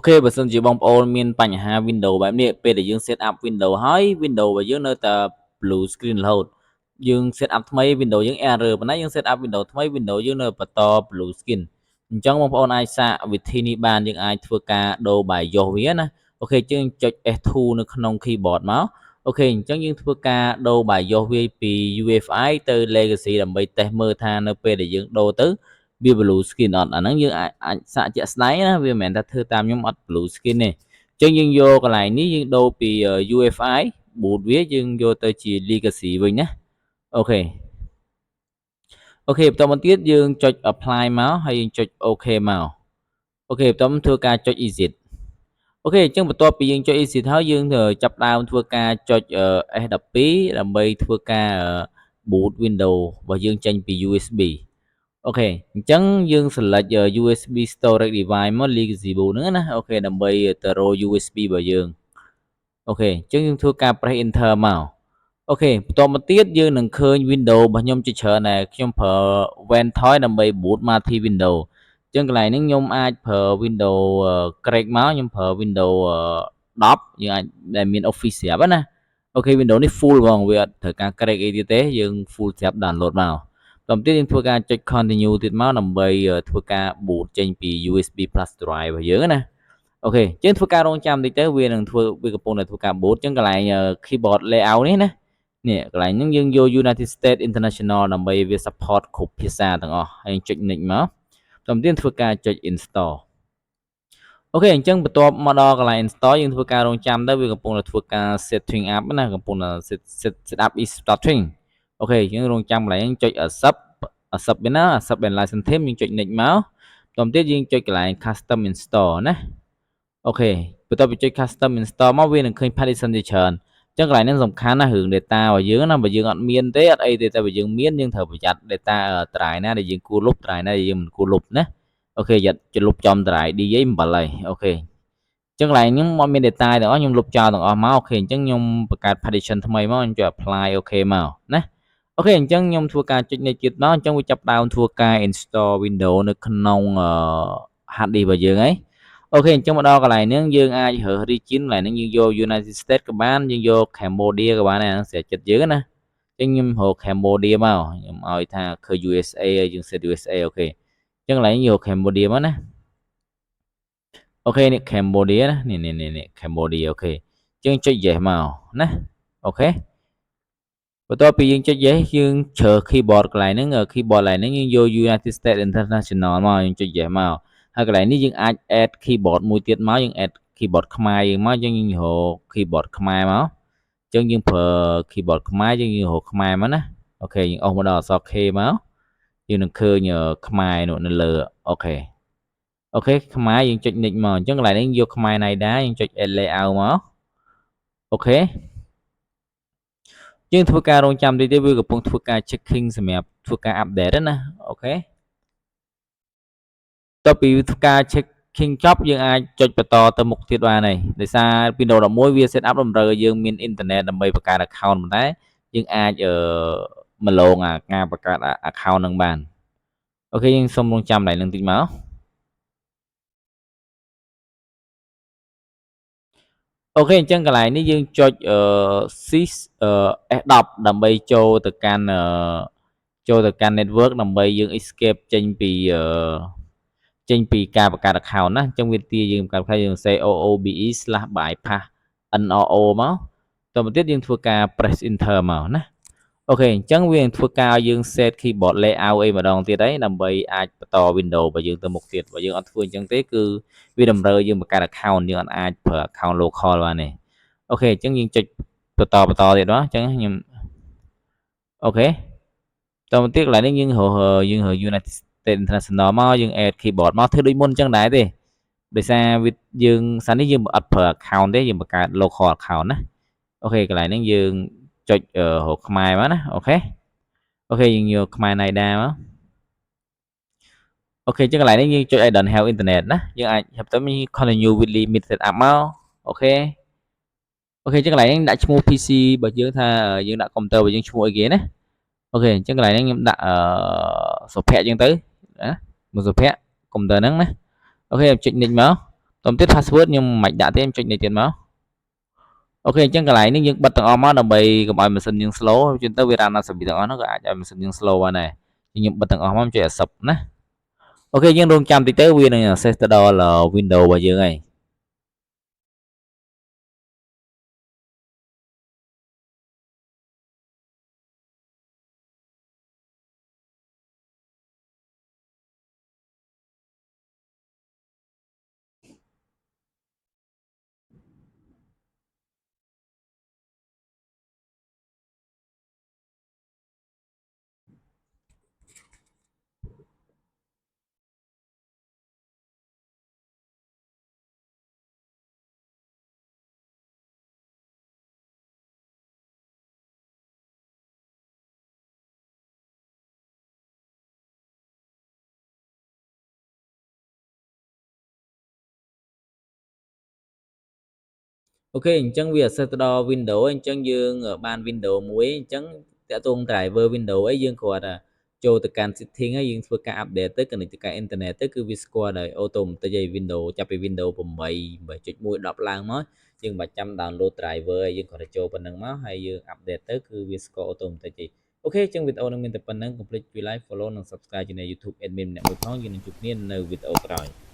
Ok,បើសិនជាបងប្អូនមានបញ្ហា Windows បែបនេះពេលដែលយើង set up Windows ហើយ Windows របស់យើងនៅតែ blue screen រហូតយើង set up ថ្មី Windows យើង error ប៉ុន្តែយើង set up Windows ថ្មី Windows យើងនៅបន្ត blue screen អញ្ចឹងបងប្អូនអាចសាកវិធីនេះបានយើងអាចធ្វើការដូរ BIOS វាណាអូខេយើងចុច F2 នៅក្នុង keyboard មកអូខេអញ្ចឹងយើងធ្វើការដូរ BIOS វាពី UEFI ទៅ Legacy ដើម្បីតេស្តមើលថានៅពេលដែលយើងដូរទៅវា blue screen អត់អាហ្នឹងយើងអាចសាកជាក់ស្ដែងណាវាមិនមែនថាធ្វើតាមខ្ញុំអត់ blue screen ទេអញ្ចឹងយើងយកកន្លែងនេះយើងដូរពី UEFI boot វាយើងយកទៅជា Legacy វិញណាអូខេបន្តមកទៀតយើងចុច apply មកហើយយើងចុច OK មកអូខេបន្តធ្វើការចុច exit អូខេអញ្ចឹងបន្ទាប់ពីយើងចុច exit ហើយយើងចាប់ដើមធ្វើការចុច S12 ដើម្បីធ្វើការ boot Windows របស់យើងចេញពី USB អូខេអញ្ចឹងយើង select USB storage device មក legacy boot ហ្នឹងណាអូខេដើម្បីទៅរក USB របស់យើងអូខេអញ្ចឹងយើងធ្វើការ press enter មកអូខេបន្តមកទៀតយើងនឹងឃើញ Windows របស់ខ្ញុំជាច្រើនដែលខ្ញុំប្រើ Ventoy ដើម្បី boot មកទី Windows អញ្ចឹងកន្លែងហ្នឹងខ្ញុំអាចប្រើ Windows Crack មកខ្ញុំប្រើ Windows 10យើងអាចដែលមាន Office ស្រាប់ណាអូខេ Windows នេះ full ហ្មងវាអត់ត្រូវការ Crack អីទៀតទេយើង full ស្រាប់ download មកបន្តទៀតយើងធ្វើការចុច continue ទៀតមកដើម្បីធ្វើការ boot ចេញពី USB flash drive របស់យើងណាអូខេយើងធ្វើការរងចាំតិចទៅវានឹងធ្វើវាកំពុងតែធ្វើការ boot អញ្ចឹងកន្លែង keyboard layout នេះណានេះកន្លែងហ្នឹងយើងយក United States International ដើម្បីវា support គ្រប់ភាសាទាំងអស់ហើយចុច next មកបន្តទៀតធ្វើការចុច install អូខេអញ្ចឹងបន្ទាប់មកដល់កន្លែង install យើងធ្វើការរងចាំទៅវាកំពុងតែធ្វើការ setting up ណាកំពុងតែ set up is starting អូខេយើងរងចាំកន្លែងចុច accept វាណា accept and license theme យើងចុច next មកបន្តទៀតយើងចុចកន្លែង custom install ណាអូខេបន្ទាប់ពីចុច custom install មកវានឹងឃើញ partition ជាច្រើនអញ្ចឹងកន្លែងហ្នឹងសំខាន់ណារឿង data របស់យើងណាបើយើងអត់មានទេអត់អីទេតែបើយើងមានយើងត្រូវប្រយ័ត្ន data ត្រាយណាដែលយើងគួរលុបត្រាយណាដែលយើងមិនគួរលុបណាអូខេយ៉ាត់ជលុបចំត្រាយ D អីអំបិលហើយអូខេអញ្ចឹងកន្លែងហ្នឹងមកមាន data ទាំងអស់ខ្ញុំលុបចោលទាំងអស់មកអូខេអញ្ចឹងខ្ញុំបង្កើត partition ថ្មីមកខ្ញុំចុច apply អូខេមកណាអូខេអញ្ចឹងខ្ញុំធ្វើការចុច next ទៀតមកអញ្ចឹងវាចាប់ដើមធ្វើការ install Windows នៅក្នុង hard disk របស់យើងហើយអូខេអញ្ចឹងមកដល់កន្លែងហ្នឹងយើងអាចរើស region កន្លែងហ្នឹងយើងយក United States ក៏បានយើងយក Cambodia ក៏បានដែរហ្នឹងស្រាប់ចិត្តយើងណាអញ្ចឹងខ្ញុំរក Cambodia មកខ្ញុំឲ្យថាឃើញ USA ហើយយើង set USA អូខេអញ្ចឹងកន្លែងយក Cambodia មកណាអូខេនេះ Cambodia ណានេះ Cambodia អូខេអញ្ចឹងចុច yes មកណាអូខេបន្ទាប់ពីយើងចុច yes យើងជ្រើស keyboard កន្លែងហ្នឹង keyboard កន្លែងហ្នឹងយើងយក United States International មកយើងចុច yes មកហើយកន្លែងនេះយើងអាច add keyboard មួយទៀតមកយើង add keyboard ខ្មែរយើងមកយើងរក keyboard ខ្មែរមកអញ្ចឹងយើងប្រើ keyboard ខ្មែរយើងរកខ្មែរមកណាអូខេយើងអុសមកដល់អក្សរ K មកយើងនឹងឃើញខ្មែរនោះនៅលើអូខេអូខេខ្មែរយើងចុច next មកអញ្ចឹងកន្លែងនេះយកខ្មែរណៃដែរយើងចុច add layout មកអូខេយើងធ្វើការរងចាំតិចទៀតវាកំពុងធ្វើការ checking សម្រាប់ធ្វើការ update ណាអូខេតទៅពីធ្វើការ checking ចប់យើងអាចចុចបន្តទៅមុខទៀតបានហើយដោយសារ Windows 11វា set up តម្រូវឲ្យយើងមាន internet ដើម្បីបង្កើត account ប៉ុន្តែយើងអាចមកលងការបង្កើត account នឹងបានអូខេយើងសូមរងចាំកន្លែងនឹងតិចមកអូខេអញ្ចឹងកន្លែងនេះយើងចុចS10 ដើម្បីចូលទៅកាន់network ដើម្បីយើង escape ចេញពីការបង្កើត account ណាអញ្ចឹងវាទាយើងបង្កើត account យើង say oobe/bypass nro មកតទៅទៀតយើងធ្វើការ press enter មកណាអូខេអញ្ចឹងវានឹងធ្វើការឲ្យយើង set keyboard layout អីម្ដងទៀតហើយដើម្បីអាចបន្ត Windows របស់យើងទៅមុខទៀតបើយើងអត់ធ្វើអញ្ចឹងទេគឺវាតម្រូវយើងបង្កើត account យើងអត់អាចប្រើ account local បានទេអូខេអញ្ចឹងយើងចុចបន្តទៀតមកអញ្ចឹងខ្ញុំអូខេតទៅទៀតកន្លែងនេះយើងរក United States International មកយើង add keyboard មកធ្វើដូចមុនអញ្ចឹងដែរទេដោយសារវាយើងសានេះយើងអត់ប្រើ account ទេយើងបង្កើត local account ណាអូខេកន្លែងហ្នឹងយើងចុចរកខ្មែរមកណាអូខេយើងយកខ្មែរណៃដាមកអូខេអញ្ចឹងកន្លែងនេះយើងចុច I don't have internet ណាយើងអាចចាប់ទៅមាន continue with limit setup មកអូខេអញ្ចឹងកន្លែងនេះដាក់ឈ្មោះ PC របស់យើងថាយើងដាក់ computer របស់យើងឈ្មោះអីគេណាអូខេអញ្ចឹងកន្លែងនេះខ្ញុំដាក់សុភ័ក្រអញ្ចឹងទៅណាមួយសុភ័ក្រ computer ហ្នឹងណាអូខេចុច next មក តទៀត password ខ្ញុំមិនដាក់ទេខ្ញុំចុចនេះទៀតមកអូខេអញ្ចឹងកន្លែងនេះយើងបិទទាំងអស់មកដើម្បីកុំឲ្យម៉ាស៊ីនយើង slow ជាងទៅវា run out service ទាំងអស់ហ្នឹងក៏អាចឲ្យម៉ាស៊ីនយើង slow បានដែរខ្ញុំបិទទាំងអស់មកចុច accept ណាអូខេយើងរងចាំតិចទៅវានឹង access ទៅដល់ window របស់យើងហើយអូខេអញ្ចឹងវា access ទៅដល់ window អញ្ចឹងយើងបាន window មួយអញ្ចឹងតាក់ទង driver window អីយើងគ្រាន់តែចូលទៅកាន់ setting ហើយយើងធ្វើការ update ទៅ connect ទៅកាន់ internet ទៅគឺវាស្គាល់ដោយ automatic ហើយ window ចាប់ពី window 8 8.1 10ឡើងមកយើងមិនបាច់ចាំ download driver ហើយយើងគ្រាន់តែចូលប៉ុណ្្នឹងមកហើយយើង update ទៅគឺវាស្គាល់ automatic ទេអូខេអញ្ចឹងវីដេអូនឹងមានតែប៉ុណ្្នឹងកុំភ្លេចជួយ like follow និង subscribe ជេនែល YouTube admin ម្នាក់មួយផងយើងនឹងជួបគ្នានៅវីដេអូក្រោយ